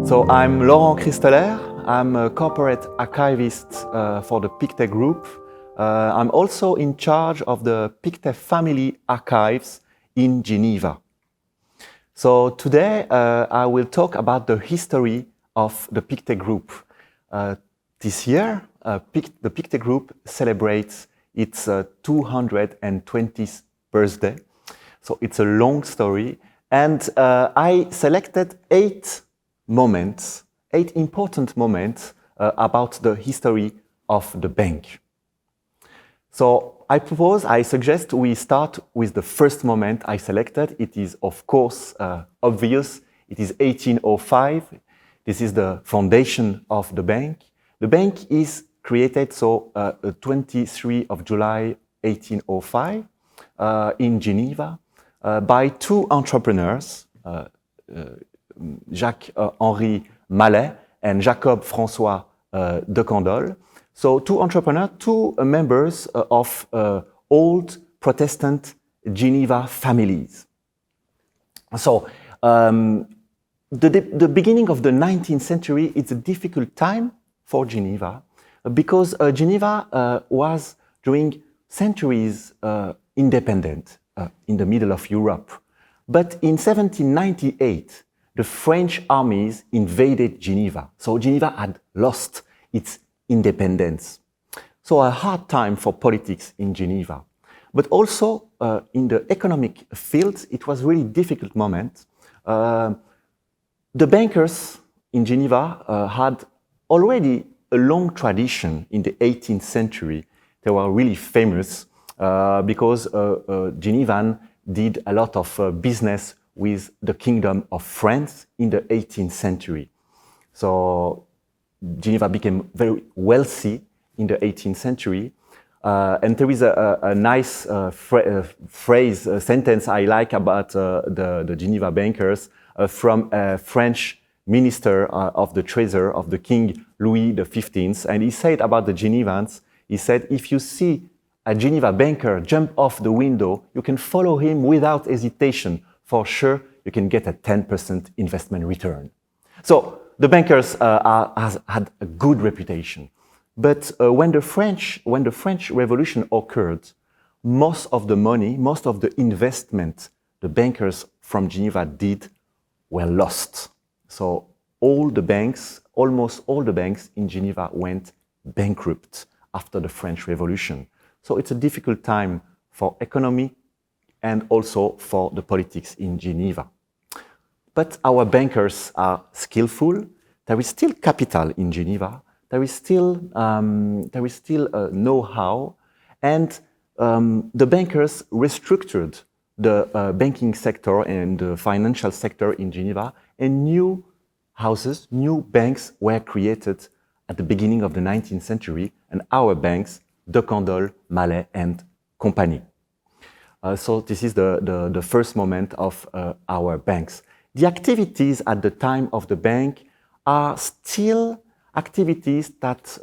So I'm Laurent Christeller. I'm a corporate archivist for the Pictet Group. I'm also in charge of the Pictet family archives in Geneva. So today I will talk about the history of the Pictet Group. This year, the Pictet Group celebrates its 220th birthday. So it's a long story. And I selected eight important moments about the history of the bank. So I suggest we start with the first moment I selected. It is, of course, obvious. It is 1805. This is the foundation of the bank. The bank is created 23 of July 1805 in Geneva by two entrepreneurs, Jacques-Henri Mallet and Jacob François de Candolle. So two entrepreneurs, two members of old Protestant Geneva families. So the beginning of the 19th century is a difficult time for Geneva because Geneva was during centuries independent in the middle of Europe. But in 1798, the French armies invaded Geneva. So Geneva had lost its independence. So a hard time for politics in Geneva. But also in the economic field, it was really difficult moment. The bankers in Geneva had already a long tradition in the 18th century. They were really famous because Genevan did a lot of business with the Kingdom of France in the 18th century. So Geneva became very wealthy in the 18th century. And there is a nice sentence I like about the Geneva bankers from a French minister of the treasury of the King Louis XV. And he said about the Genevans, he said, if you see a Geneva banker jump off the window, you can follow him without hesitation. For sure, you can get a 10% investment return. So the bankers had a good reputation. But when the French Revolution occurred, most of the money, most of the investment the bankers from Geneva did were lost. So almost all the banks in Geneva went bankrupt after the French Revolution. So it's a difficult time for economy and also for the politics in Geneva. But our bankers are skillful. There is still capital in Geneva. There is still know-how. And the bankers restructured the banking sector and the financial sector in Geneva, and new houses, new banks were created at the beginning of the 19th century, and our banks, de Candolle, Mallet, and Compagnie. So this is the first moment of our banks. The activities at the time of the bank are still activities that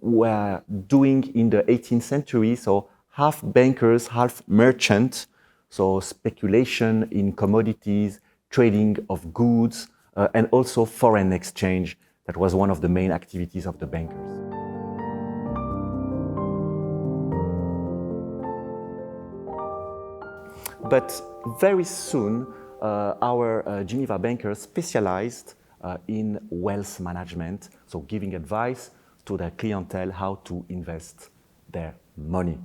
were doing in the 18th century, so half bankers, half merchants, so speculation in commodities, trading of goods, and also foreign exchange. That was one of the main activities of the bankers. But very soon, our Geneva bankers specialized in wealth management, so giving advice to their clientele how to invest their money.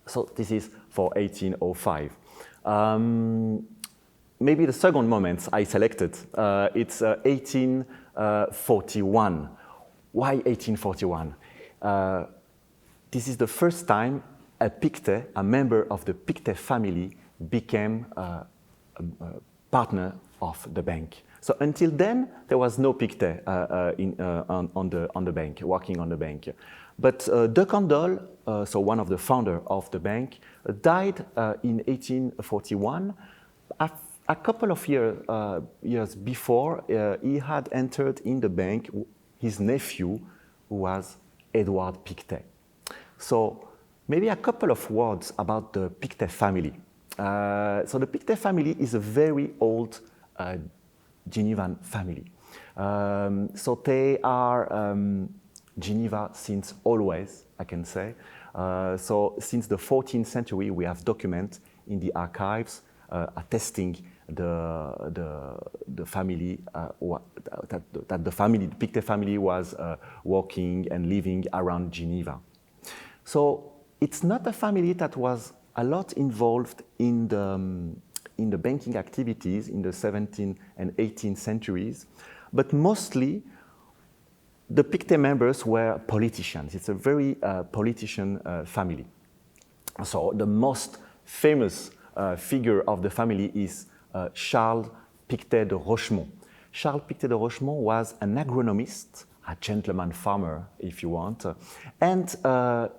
So this is for 1805. Maybe the second moment I selected, it's 1841. Why 1841? This is the first time a Pictet, a member of the Pictet family, became a partner of the bank. So until then, there was no Pictet on the bank, working on the bank. But de Candolle, so one of the founders of the bank, died in 1841. A couple of years before, he had entered in the bank his nephew, who was Edward Pictet. So maybe a couple of words about the Pictet family. So the Pictet family is a very old Genevan family. So they are Geneva since always, I can say. So since the 14th century, we have documents in the archives attesting the family that the family, the Pictet family, was working and living around Geneva. So it's not a family that was a lot involved in the banking activities in the 17th and 18th centuries, but mostly the Pictet members were politicians. It's a very politician family. So the most famous figure of the family is Charles Pictet de Rochemont. Charles Pictet de Rochemont was an agronomist, a gentleman farmer, if you want, and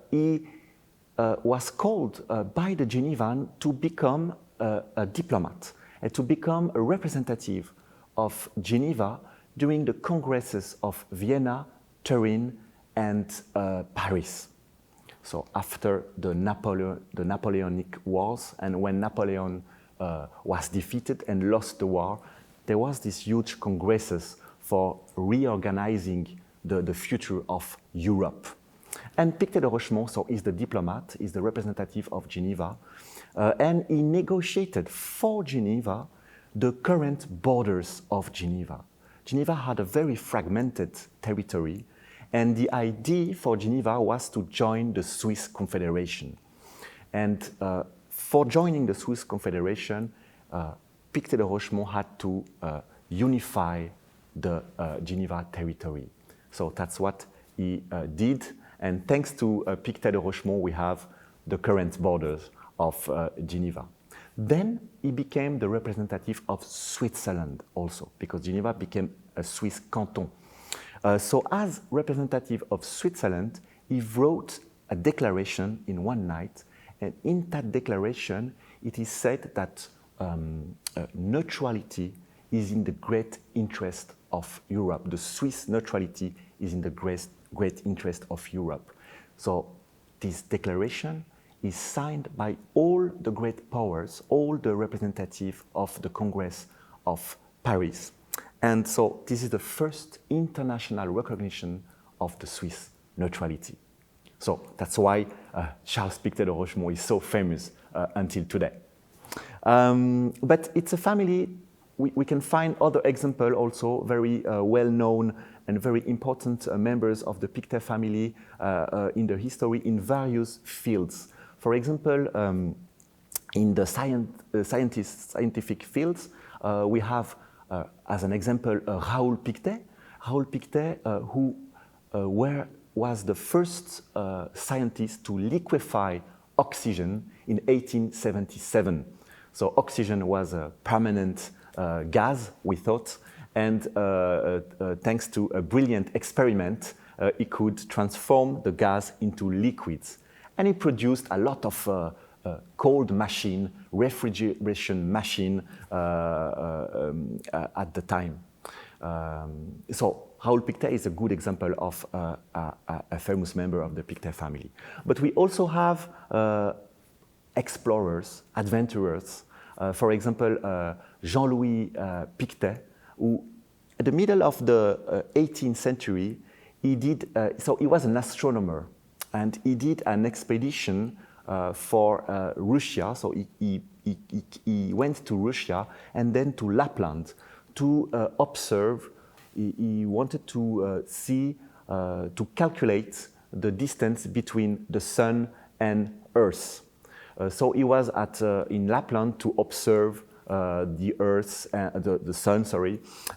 he was called by the Genevan to become a diplomat and to become a representative of Geneva during the congresses of Vienna, Turin, and Paris. So after the Napoleonic Wars, and when Napoleon was defeated and lost the war, there was this huge congresses for reorganizing the future of Europe. And Pictet de Rochemont, so is the diplomat, is the representative of Geneva, and he negotiated for Geneva the current borders of Geneva. Geneva had a very fragmented territory, and the idea for Geneva was to join the Swiss Confederation. And for joining the Swiss Confederation, Pictet de Rochemont had to unify the Geneva territory. So that's what he did, and thanks to Pictet de Rochemont, we have the current borders of Geneva. Then he became the representative of Switzerland also, because Geneva became a Swiss canton. So as representative of Switzerland, he wrote a declaration in one night, and in that declaration, it is said that neutrality is in the great interest of Europe. The Swiss neutrality is in the great interest of Europe. So this declaration is signed by all the great powers, all the representatives of the Congress of Paris. And so this is the first international recognition of the Swiss neutrality. So that's why Charles Pictet de Rochemont is so famous until today. But it's a family, we can find other examples also, very well-known and very important members of the Pictet family in the history in various fields. For example, in the scientific fields, we have, as an example, Raoul Pictet. Raoul Pictet, who was the first scientist to liquefy oxygen in 1877. So oxygen was a permanent gas, we thought, and thanks to a brilliant experiment, he could transform the gas into liquids. And he produced a lot of cold machine, refrigeration machine at the time. So Raoul Pictet is a good example of a famous member of the Pictet family. But we also have explorers, adventurers. For example, Jean-Louis Pictet, who at the middle of the 18th century, he was an astronomer, and he did an expedition for Russia. So he went to Russia and then to Lapland to observe. He wanted to to calculate the distance between the Sun and Earth. So he was in Lapland to observe the Earth, the Sun,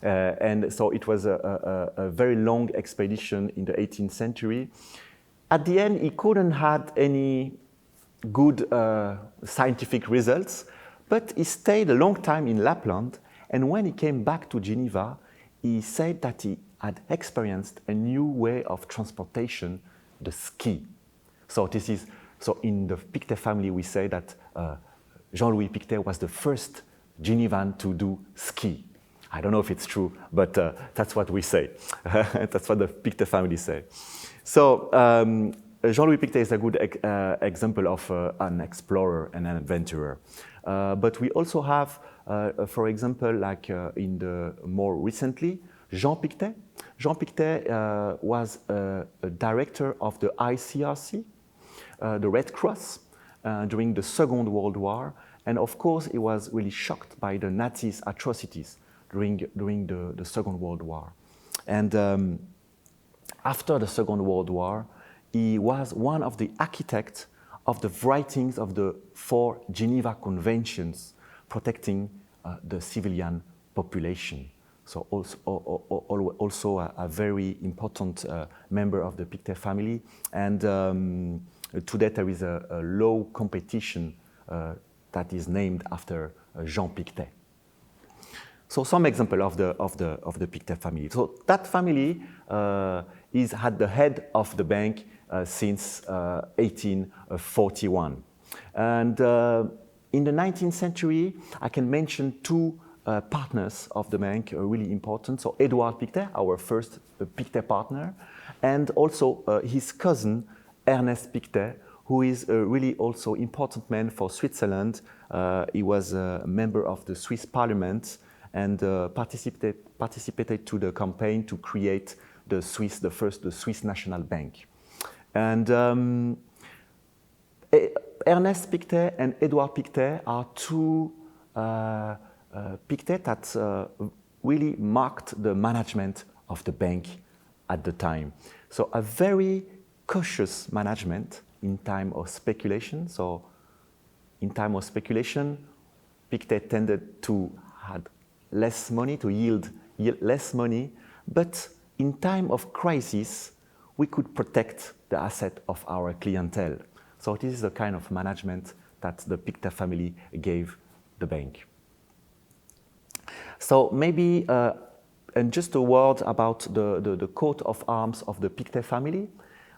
and so it was a very long expedition in the 18th century. At the end, he couldn't have any good scientific results, but he stayed a long time in Lapland, and when he came back to Geneva, he said that he had experienced a new way of transportation, the ski. So in the Pictet family, we say that Jean-Louis Pictet was the first Genevan to do ski. I don't know if it's true, but that's what we say. That's what the Pictet family say. So Jean-Louis Pictet is a good example of an explorer and an adventurer. But we also have For example, like in the more recently, Jean Pictet. Jean Pictet was a director of the ICRC, the Red Cross, during the Second World War. And of course, he was really shocked by the Nazis' atrocities during the Second World War. And after the Second World War, he was one of the architects of the writings of the 4 Geneva Conventions protecting the civilian population. So also a very important member of the Pictet family. And today there is a law competition that is named after Jean Pictet. So some example of the Pictet family. So that family is at the head of the bank since 1841. And in the 19th century, I can mention 2 partners of the bank, really important. So Edouard Pictet, our first Pictet partner, and also his cousin Ernest Pictet, who is a really also important man for Switzerland. He was a member of the Swiss Parliament and participated to the campaign to create the Swiss National Bank. And Ernest Pictet and Edouard Pictet are 2 Pictet that really marked the management of the bank at the time. So a very cautious management in time of speculation. So in time of speculation, Pictet tended to have less money, to yield less money, but in time of crisis, we could protect the asset of our clientele. So this is the kind of management that the Pictet family gave the bank. So maybe, and just a word about the coat of arms of the Pictet family.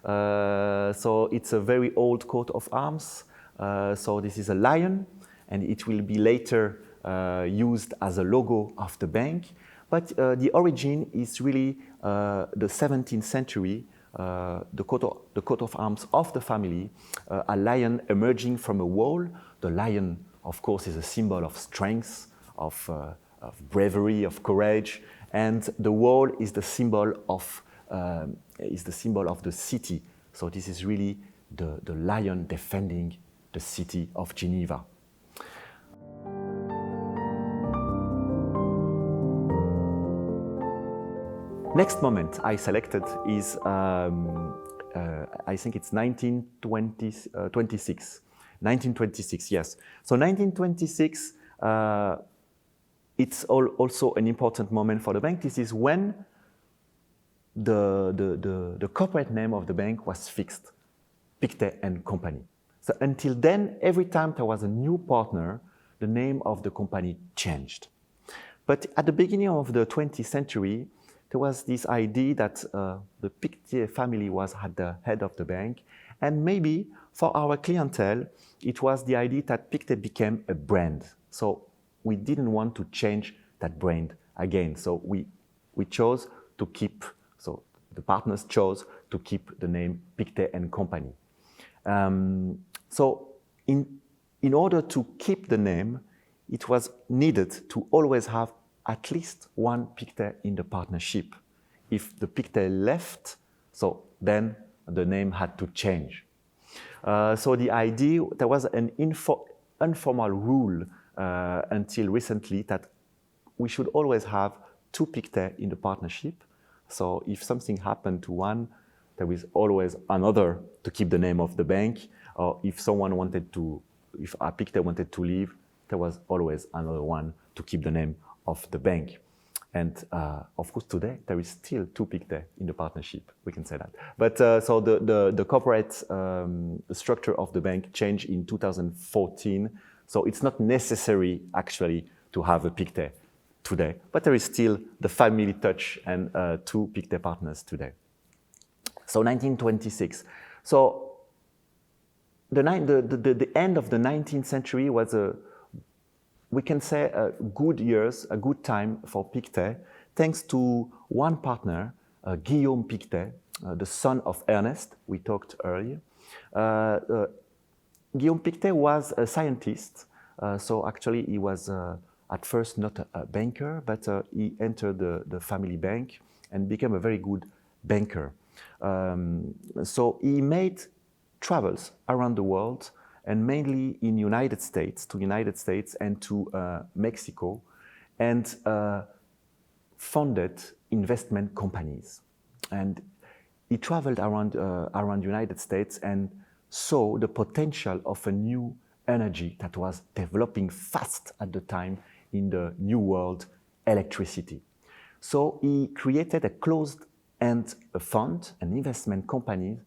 So it's a very old coat of arms. So this is a lion, and it will be later used as a logo of the bank. But the origin is really the 17th century, the coat of arms of the family, a lion emerging from a wall. The lion, of course, is a symbol of strength, of bravery, of courage, and the wall is the symbol of the city. So this is really the lion defending the city of Geneva. Next moment I selected is, I think it's 1926. 1926, yes. So 1926, it's also an important moment for the bank. This is when the corporate name of the bank was fixed, Pictet and Company. So until then, every time there was a new partner, the name of the company changed. But at the beginning of the 20th century, there was this idea that the Pictet family was at the head of the bank, and maybe for our clientele, it was the idea that Pictet became a brand. So we didn't want to change that brand again. So we chose to keep, so the partners chose to keep the name Pictet and Company. So in order to keep the name, it was needed to always have at least one Pictet in the partnership. If the Pictet left, so then the name had to change. So the idea, there was an informal rule until recently that we should always have 2 Pictet in the partnership. So if something happened to one, there is always another to keep the name of the bank. Or if someone wanted to, if a Pictet wanted to leave, there was always another one to keep the name of the bank. And of course, today there is still 2 Pictet in the partnership. We can say that. But so the corporate structure of the bank changed in 2014. So it's not necessary actually to have a Pictet today, but there is still the family touch and 2 Pictet partners today. So 1926. So the end of the 19th century was we can say good years, a good time for Pictet, thanks to one partner, Guillaume Pictet, the son of Ernest, we talked earlier. Guillaume Pictet was a scientist, so actually he was at first not a banker, but he entered the family bank and became a very good banker. So he made travels around the world, and mainly in United States and to Mexico, and founded investment companies. And he traveled around United States and saw the potential of a new energy that was developing fast at the time in the new world, electricity. So he created a closed-end fund, an investment company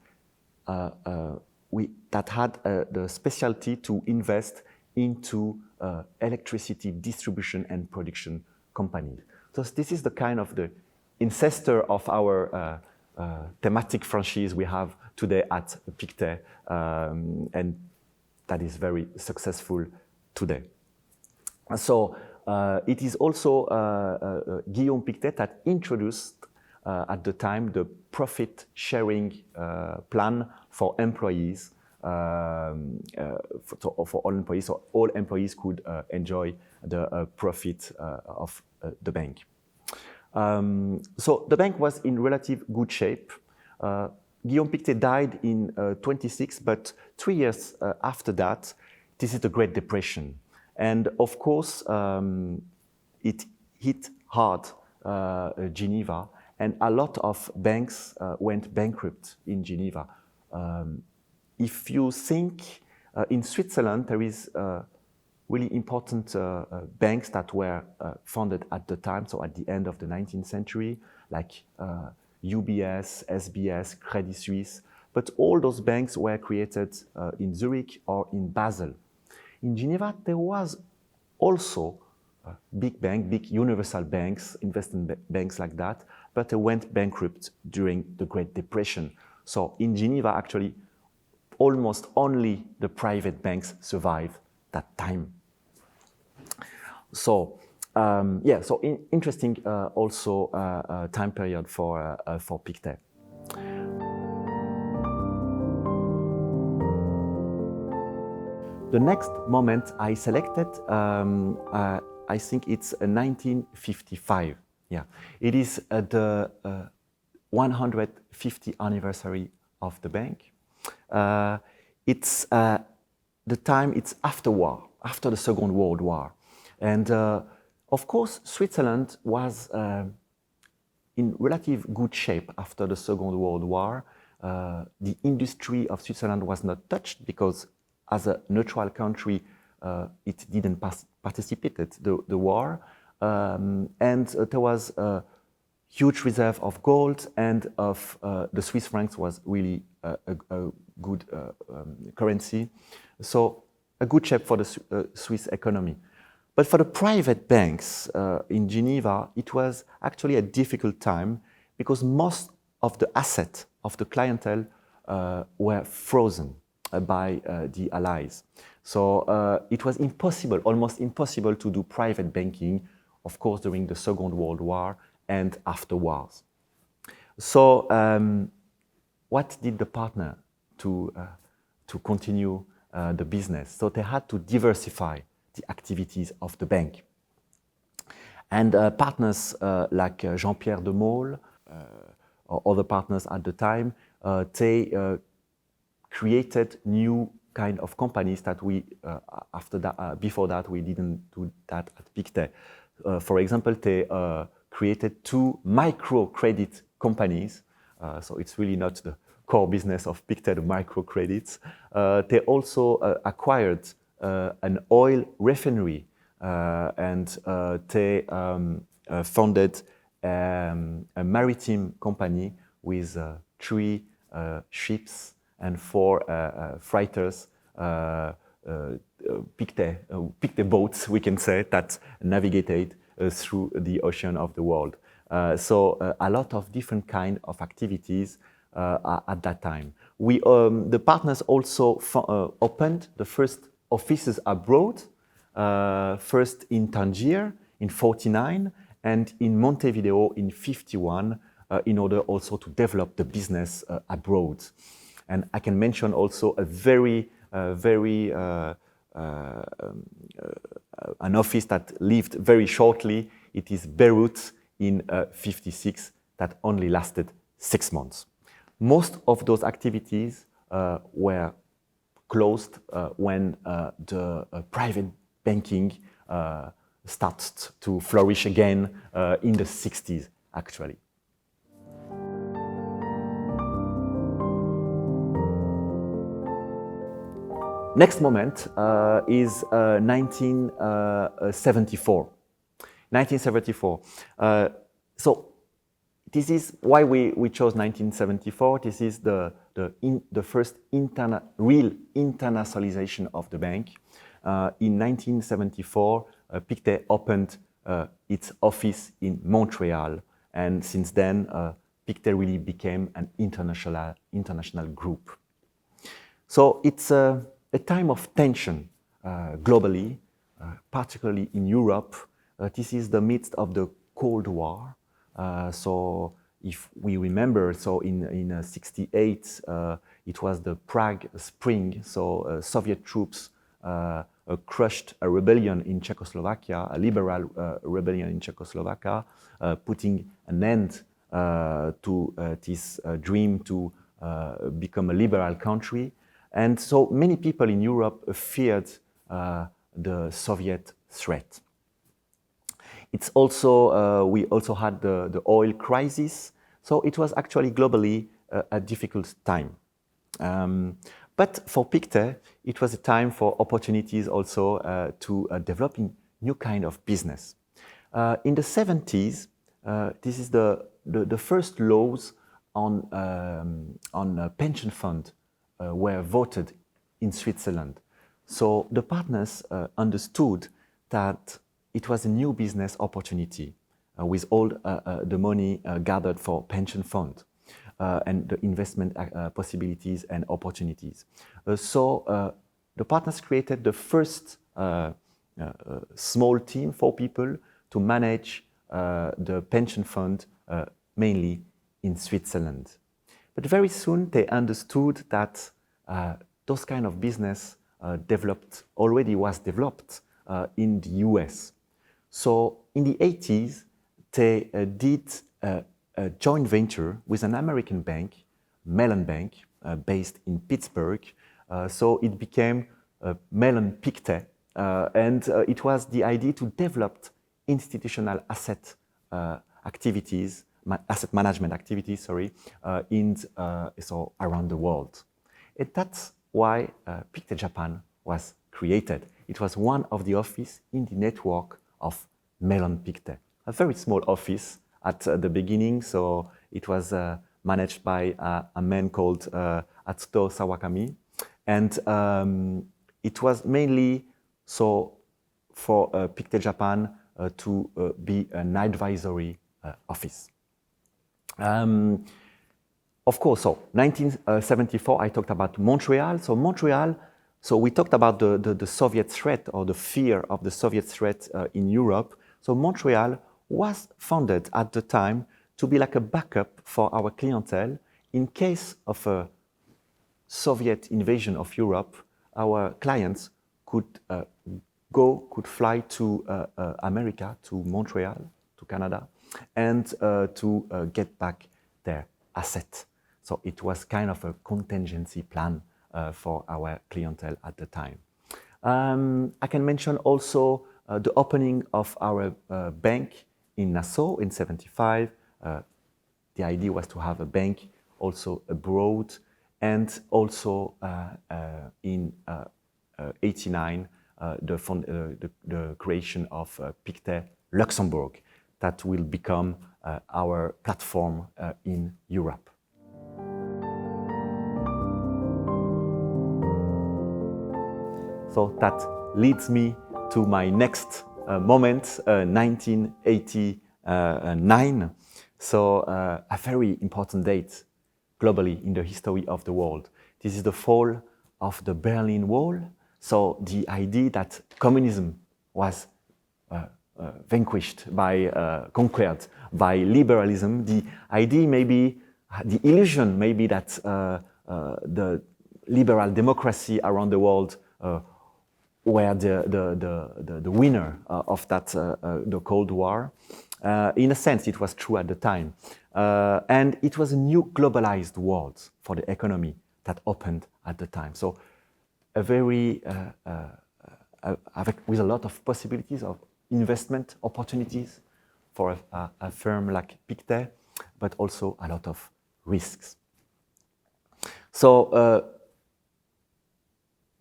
that had the specialty to invest into electricity distribution and production companies. So this is the kind of the ancestor of our thematic franchise we have today at Pictet, and that is very successful today. So it is also Guillaume Pictet that introduced at the time the profit sharing plan for employees, for all employees, so all employees could enjoy the profit of the bank. So the bank was in relative good shape. Guillaume Pictet died in 26, but 3 years after that, this is the Great Depression. And of course, it hit hard Geneva, and a lot of banks went bankrupt in Geneva. If you think in Switzerland, there is really important banks that were founded at the time, so at the end of the 19th century, like UBS, SBS, Credit Suisse, but all those banks were created in Zurich or in Basel. In Geneva, there was also big universal banks, investment banks like that, but they went bankrupt during the Great Depression. So in Geneva, actually, almost only the private banks survived that time. So so interesting also time period for Pictet. The next moment I selected, I think it's 1955. Yeah, it is the 150th anniversary of the bank. It's the time it's after war, after the Second World War. And of course, Switzerland was in relative good shape after the Second World War. The industry of Switzerland was not touched because as a neutral country, it didn't participate in the war. And there was a huge reserve of gold, and of the Swiss francs was really a good currency. So a good shape for the Swiss economy. But for the private banks in Geneva, it was actually a difficult time because most of the assets of the clientele were frozen by the Allies. So it was impossible, almost impossible to do private banking, of course, during the Second World War and afterwards. So what did the partner to continue the business? So they had to diversify the activities of the bank. And partners like Jean-Pierre de Mol or other partners at the time, they created new kind of companies that we, before that, we didn't do that at Pictet. For example, they created 2 microcredit companies. So it's really not the core business of Pictet, the microcredits. They also acquired an oil refinery, and they founded a maritime company with 3 ships and 4 freighters, Pictet boats, we can say, that navigated through the ocean of the world. So a lot of different kind of activities at that time. The partners also opened the first offices abroad, first in Tangier in 49 and in Montevideo in 51, in order also to develop the business abroad. And I can mention also a very an office that lived very shortly. It is Beirut in 56 that only lasted 6 months. Most of those activities were closed when the private banking started to flourish again in the 60s, actually. Next moment is 1974. 1974. So this is why we chose 1974. This is the first real internationalization of the bank. In 1974, Pictet opened its office in Montreal, and since then, Pictet really became an international group. So it's a time of tension globally, particularly in Europe. This is the midst of the Cold War. So if we remember, so in 68, it was the Prague Spring. So Soviet troops crushed a rebellion in Czechoslovakia, a liberal rebellion in Czechoslovakia, putting an end to this dream to become a liberal country. And so many people in Europe feared the Soviet threat. It's also, we also had the oil crisis, so it was actually globally a difficult time. But for Pictet, it was a time for opportunities also to developing new kind of business. In the 70s, this is the first laws on pension fund were voted in Switzerland. So the partners understood that it was a new business opportunity with all the money gathered for pension fund and the investment possibilities and opportunities. So the partners created the first small team, 4 people, to manage the pension fund mainly in Switzerland. But very soon they understood that those kind of business already was developed in the US. So in the 80s, they did a joint venture with an American bank, Mellon Bank, based in Pittsburgh. So it became Mellon Pictet, and it was the idea to develop institutional asset activities, asset management activities, sorry, so around the world. And that's why Pictet Japan was created. It was one of the offices in the network of Mellon Pictet, a very small office at the beginning. So it was managed by a man called Atsuto Sawakami, and it was mainly so for Pictet Japan to be an advisory office. Of course, so 1974, I talked about Montreal. So Montreal, so we talked about the Soviet threat or the fear of the Soviet threat in Europe. So Montreal was founded at the time to be like a backup for our clientele in case of a Soviet invasion of Europe. Our clients could fly to America, to Montreal, to Canada, and to get back their asset. So it was kind of a contingency plan for our clientele at the time. I can mention also the opening of our bank in Nassau in 75. The idea was to have a bank also abroad, and also in 89, the creation of Pictet Luxembourg, that will become our platform in Europe. So that leads me to my next moment, 1989. So a very important date globally in the history of the world. This is the fall of the Berlin Wall. So the idea that communism was vanquished conquered by liberalism. The idea maybe, the illusion maybe that the liberal democracy around the world were the winner of that the Cold War. In a sense, it was true at the time, and it was a new globalized world for the economy that opened at the time. So, a very with a lot of possibilities of investment opportunities for a firm like Pictet, but also a lot of risks. So,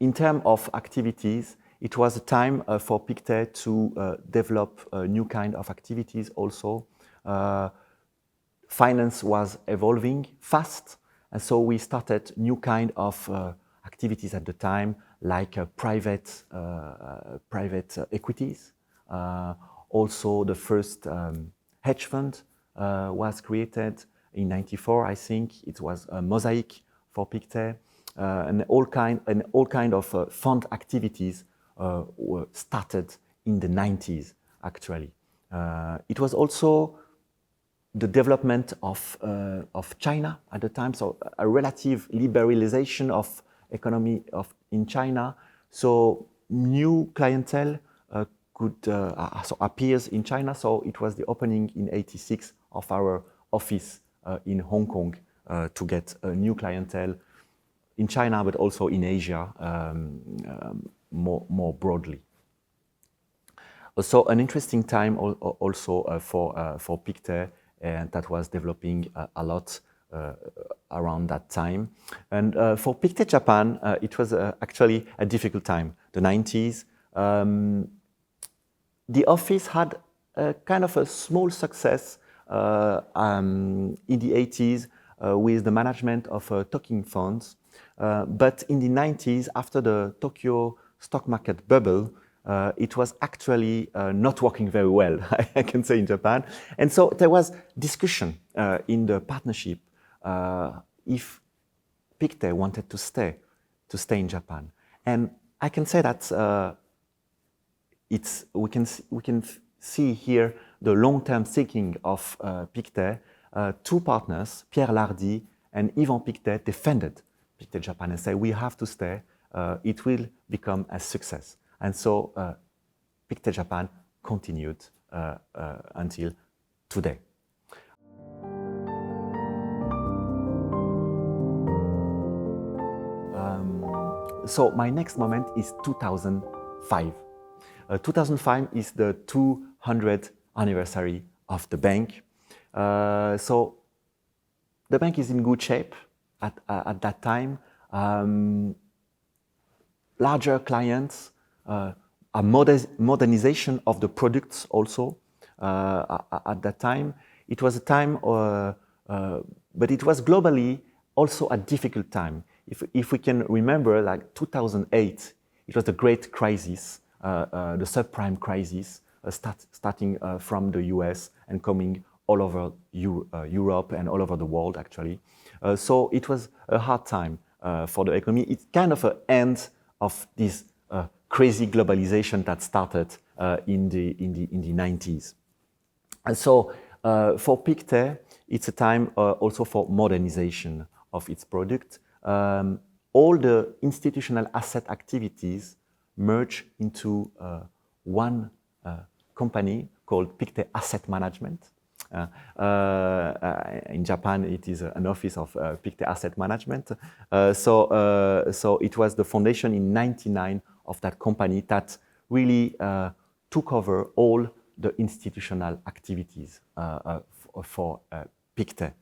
in terms of activities, it was a time for Pictet to develop a new kind of activities also. Finance was evolving fast, and so we started new kind of activities at the time, like private equities. Also, the first hedge fund was created in '94, I think. It was a Mosaic for Pictet. And all kind of fund activities were started in the 90s, actually. It was also the development of China at the time, so a relative liberalization of economy in China. So new clientele appears in China. So it was the opening in '86 of our office in Hong Kong to get a new clientele in China, but also in Asia more broadly. So an interesting time also for Pictet, and that was developing a lot around that time. And for Pictet Japan, it was actually a difficult time, the 90s. The office had a kind of a small success in the 80s with the management of token funds. But in the 90s, after the Tokyo stock market bubble, it was actually not working very well, I can say, in Japan. And so there was discussion in the partnership if Pictet wanted to stay in Japan. And I can say that we can see here the long-term thinking of Pictet. Two partners, Pierre Lardy and Yvan Pictet, defended Pictet Japan and say, we have to stay, it will become a success. And so Pictet Japan continued until today. So my next moment is 2005. 2005 is the 200th anniversary of the bank. So the bank is in good shape at that time. Larger clients, a modernization of the products also at that time. It was a time, but it was globally also a difficult time. If we can remember, like 2008, it was the great crisis, the subprime crisis, starting from the US and coming all over Europe and all over the world, actually. So it was a hard time for the economy. It's kind of an end of this crazy globalization that started in the 90s. And so for Pictet, it's a time also for modernization of its product. All the institutional asset activities merge into one company called Pictet Asset Management. In Japan, it is an office of Pictet Asset Management. So it was the foundation in '99 of that company that really took over all the institutional activities for Pictet.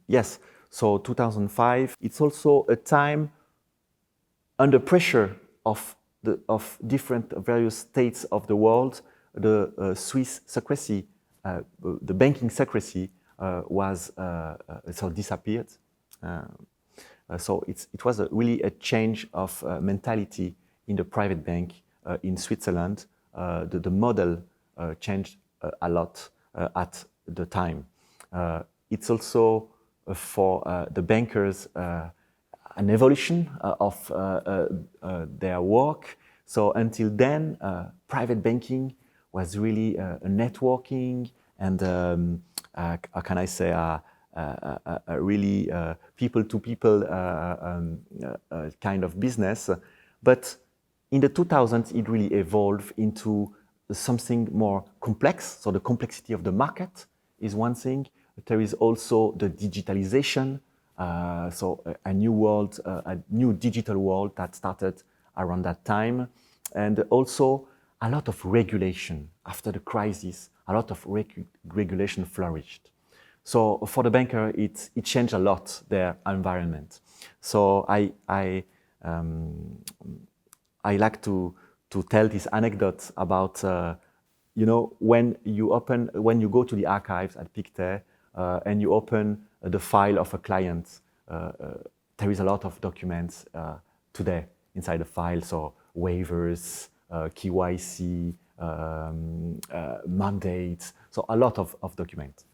Yes, so 2005, it's also a time under pressure of different various states of the world. The Swiss secrecy, the banking secrecy was disappeared. So it was really a change of mentality in the private bank in Switzerland. The model changed a lot at the time. It's also for the bankers an evolution of their work. So until then, private banking was really a networking and, how can I say, a really people-to-people kind of business. But in the 2000s, it really evolved into something more complex. So the complexity of the market is one thing. There is also the digitalization. So a new world, a new digital world that started around that time. And also a lot of regulation. After the crisis, a lot of regulation flourished. So for the banker, it changed a lot their environment. So I like to tell this anecdote about when you go to the archives at Pictet and you open the file of a client, there is a lot of documents today inside the file. So waivers, KYC, mandates, so a lot of documents.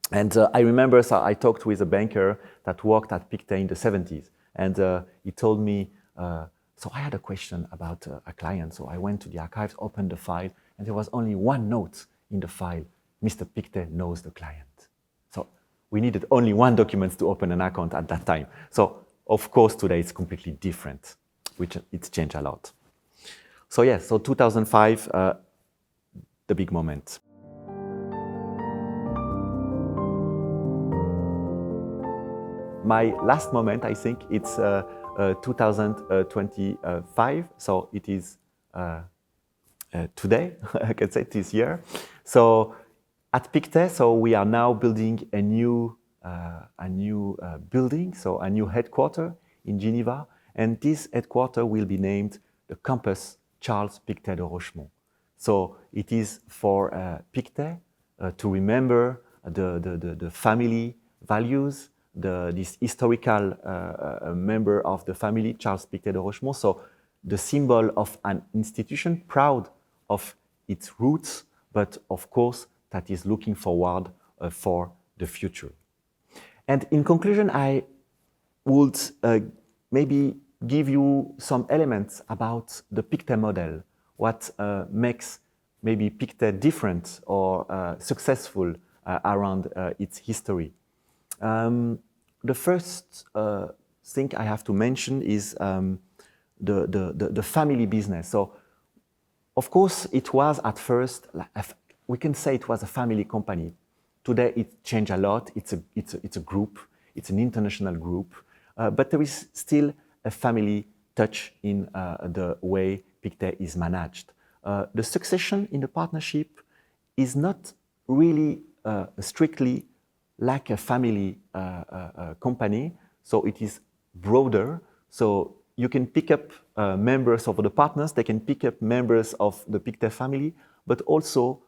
And I remember, so I talked with a banker that worked at Pictet in the 70s, and he told me, so I had a question about a client, so I went to the archives, opened the file, and there was only one note in the file: Mr. Pictet knows the client. So we needed only one document to open an account at that time. So of course today it's completely different, which it's changed a lot. So yes, so 2005, the big moment. My last moment, I think it's 2025, so it is today, I can say this year. So at Pictet, so we are now building a new building, so a new headquarter in Geneva, and this headquarter will be named the Campus Charles Pictet de Rochemont. So it is for Pictet to remember the family values, this historical member of the family, Charles Pictet de Rochemont. So the symbol of an institution proud of its roots, but of course that is looking forward for the future. And in conclusion, I would maybe give you some elements about the Pictet model, what makes maybe Pictet different or successful around its history. The first thing I have to mention is the family business. So, of course, it was at first, we can say it was a family company. Today it changed a lot. It's a group. It's an international group. But there is still a family touch in the way Pictet is managed. The succession in the partnership is not really strictly like a family company, so it is broader. So you can pick up members of the partners, they can pick up members of the Pictet family, but also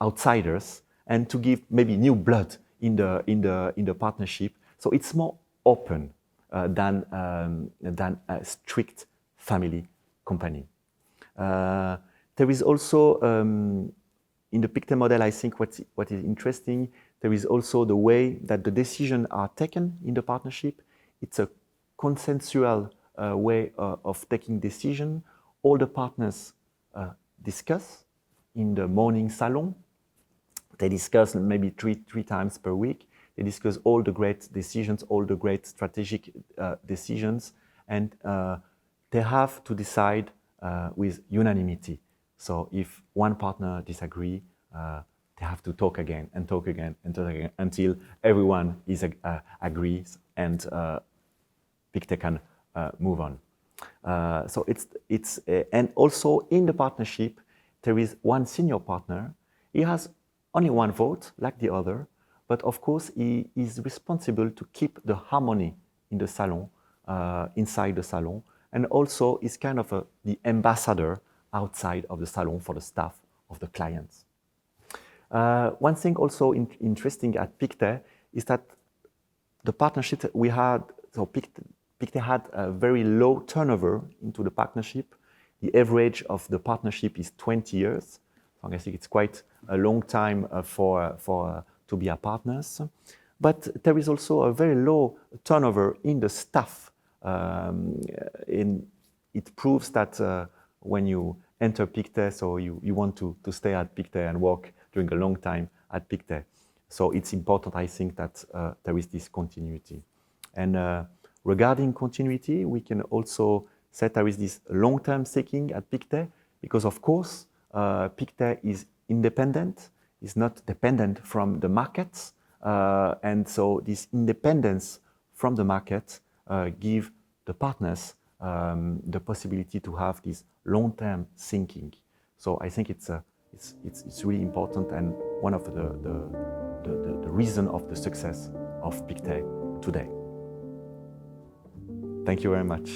outsiders, and to give maybe new blood in the partnership. So it's more open than a strict family company. There is also in the Pictet model, I think what is interesting, there is also the way that the decisions are taken in the partnership. It's a consensual way of taking decision. All the partners discuss in the morning salon. They discuss maybe three times per week. They discuss all the great decisions, all the great strategic decisions, and they have to decide with unanimity. So if one partner disagrees, they have to talk again and talk again and talk again until everyone agrees and Pictet can move on. So it's and also in the partnership there is one senior partner. He has only one vote like the other, but of course he is responsible to keep the harmony in the salon, inside the salon, and also is kind of the ambassador outside of the salon for the staff of the clients. One thing also interesting at Pictet is that the partnership that we had, so Pictet had a very low turnover into the partnership. The average of the partnership is 20 years. So I think it's quite a long time to be our partners. But there is also a very low turnover in the staff. It proves that when you enter Pictet, so you want to stay at Pictet and work during a long time at Pictet. So it's important, I think, that there is this continuity. And regarding continuity, we can also say there is this long-term thinking at Pictet, because of course, Pictet is independent, is not dependent from the markets. And so this independence from the market give the partners the possibility to have this long-term thinking. So I think it's really important and one of the reason of the success of Pictet today. Thank you very much.